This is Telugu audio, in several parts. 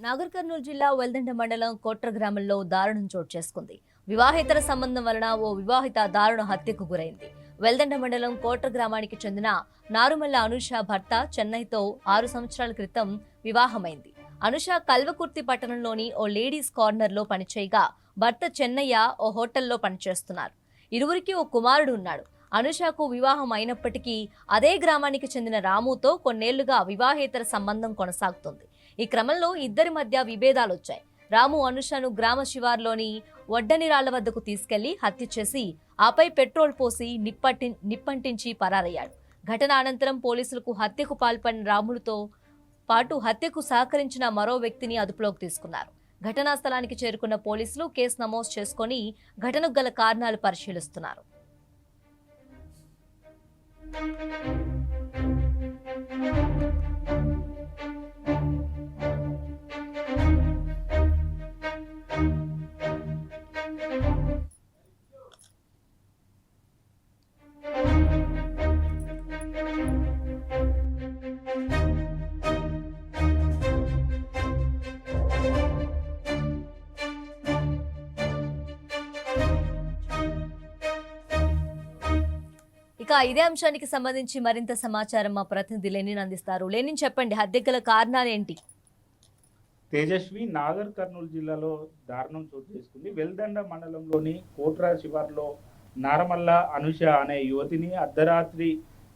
నాగర్ కర్నూలు జిల్లా వెల్దండ మండలం కోట్ర గ్రామంలో దారుణం చోటు చేసుకుంది. వివాహేతర సంబంధం వలన ఓ వివాహిత దారుణ హత్యకు గురైంది. వెల్దండ మండలం కోట్ర గ్రామానికి చెందిన నారుమల్ల అనుష భర్త చెన్నైతో 6 సంవత్సరాల క్రితం వివాహమైంది. అనుష కల్వకుర్తి పట్టణంలోని ఓ లేడీస్ కార్నర్ లో పనిచేయగా భర్త చెన్నయ్య ఓ హోటల్లో పనిచేస్తున్నారు. ఇరువురికి ఓ కుమారుడు ఉన్నాడు. అనుషకు వివాహం అయినప్పటికీ అదే గ్రామానికి చెందిన రాముతో కొన్నేళ్లుగా వివాహేతర సంబంధం కొనసాగుతుంది. ఈ క్రమంలో ఇద్దరి మధ్య విభేదాలొచ్చాయి. రాము అనుషను గ్రామ శివార్లోని వడ్డనిరాళ్ల వద్దకు తీసుకెళ్లి హత్య చేసి ఆపై పెట్రోల్ పోసి నిప్పంటించి పరారయ్యాడు. ఘటన అనంతరం పోలీసులకు హత్యకు పాల్పడిన రాములతో పాటు హత్యకు సహకరించిన మరో వ్యక్తిని అదుపులోకి తీసుకున్నారు. ఘటనా స్థలానికి చేరుకున్న పోలీసులు కేసు నమోదు చేసుకుని ఘటనకు గల కారణాలు పరిశీలిస్తున్నారు. ఇక ఇదే అంశానికి సంబంధించి మరింత సమాచారం మా ప్రతినిధి లెనిన్ అందిస్తారు. లెనిన్, చెప్పండి, హత్యకు గల కారణాలు ఏంటి? తేజస్వి నాగర్ కర్నూలు జిల్లాలో దారుణం చోటు చేసుకుంది. వెల్దండ మండలంలోని కోట్రా శివార్లో నారమల్ల అనుష అనే యువతిని అర్ధరాత్రి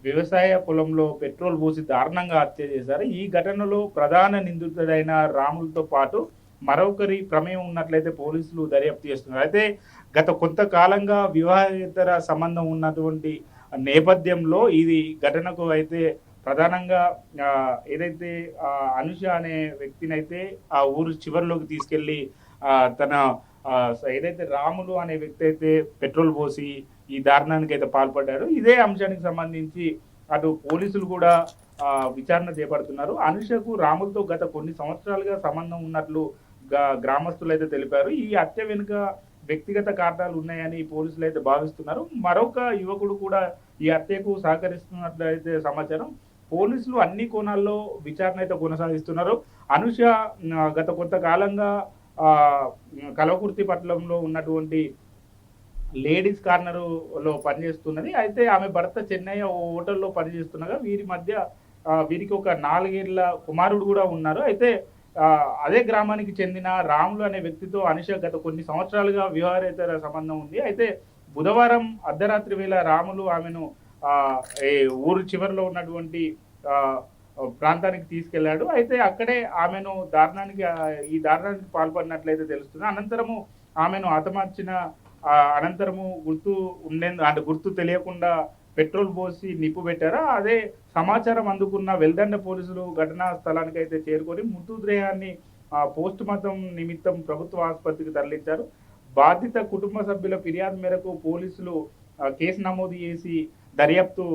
వ్యవసాయ పొలంలో పెట్రోల్ పోసి దారుణంగా హత్య చేశారు. ఈ ఘటనలో ప్రధాన నిందితుడైన రాములతో పాటు మరొకరి ప్రమేయం ఉన్నట్లయితే పోలీసులు దర్యాప్తు చేస్తున్నారు. అయితే గత కొంతకాలంగా వివాహేతర సంబంధం ఉన్నటువంటి నేపథ్యంలో ఇది ఘటనకు అయితే ప్రధానంగా ఏదైతే అనుష అనే వ్యక్తిని అయితే ఆ ఊరు చివరిలోకి తీసుకెళ్లి తన ఏదైతే రాములు అనే వ్యక్తి అయితే పెట్రోల్ పోసి ఈ దారుణానికి అయితే పాల్పడ్డారు. ఇదే అంశానికి సంబంధించి అటు పోలీసులు కూడా విచారణ చేపడుతున్నారు. అనుషకు రాములతో గత కొన్ని సంవత్సరాలుగా సంబంధం ఉన్నట్లు గ్రామస్తులు అయితే తెలిపారు. ఈ హత్య వెనుక వ్యక్తిగత కారణాలు ఉన్నాయని పోలీసులు అయితే భావిస్తున్నారు. మరొక యువకుడు కూడా ఈ హత్యకు సహకరిస్తున్నట్లయితే సమాచారం. పోలీసులు అన్ని కోణాల్లో విచారణ అయితే కొనసాగిస్తున్నారు. అనుష గత కొంతకాలంగా కల్వకుర్తి పట్టణంలో ఉన్నటువంటి లేడీస్ కార్నర్లో పనిచేస్తున్నది. అయితే ఆమె భర్త చెన్నయ్య హోటల్లో పనిచేస్తుండగా వీరికి ఒక 4 ఏళ్ల కుమారుడు కూడా ఉన్నారు. అయితే అదే గ్రామానికి చెందిన రాములు అనే వ్యక్తితో అనుష గత కొన్ని సంవత్సరాలుగా వివాహేతర సంబంధం ఉంది. అయితే బుధవారం అర్ధరాత్రి వేళ రాములు ఆమెను ఊరు చివరిలో ఉన్నటువంటి ప్రాంతానికి తీసుకెళ్లాడు. అయితే అక్కడే ఆమెను ఈ దారుణానికి పాల్పడినట్లయితే తెలుస్తుంది. అనంతరము ఆమెను హతమార్చిన అనంతరము గుర్తు తెలియకుండా పెట్రోల్ పోసి నిప్పు పెట్టారా. అదే సమాచారం అందుకున్న వెల్దండ పోలీసులు ఘటనా స్థలానికి అయితే చేరుకొని మృతదేహాన్ని పోస్ట్ మార్టం నిమిత్తం ప్రభుత్వ ఆసుపత్రికి తరలించారు. బాధిత కుటుంబ సభ్యుల ఫిర్యాదు మేరకు పోలీసులు కేసు నమోదు చేసి దర్యాప్తు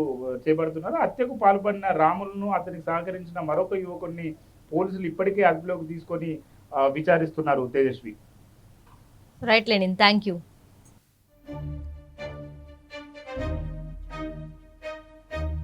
చేపడుతున్నారు. హత్యకు పాల్పడిన రాములను అతనికి సహకరించిన మరొక యువకుడిని పోలీసులు ఇప్పటికే అదుపులోకి తీసుకొని విచారిస్తున్నారు. Tejaswi. Right Lenin, thank you.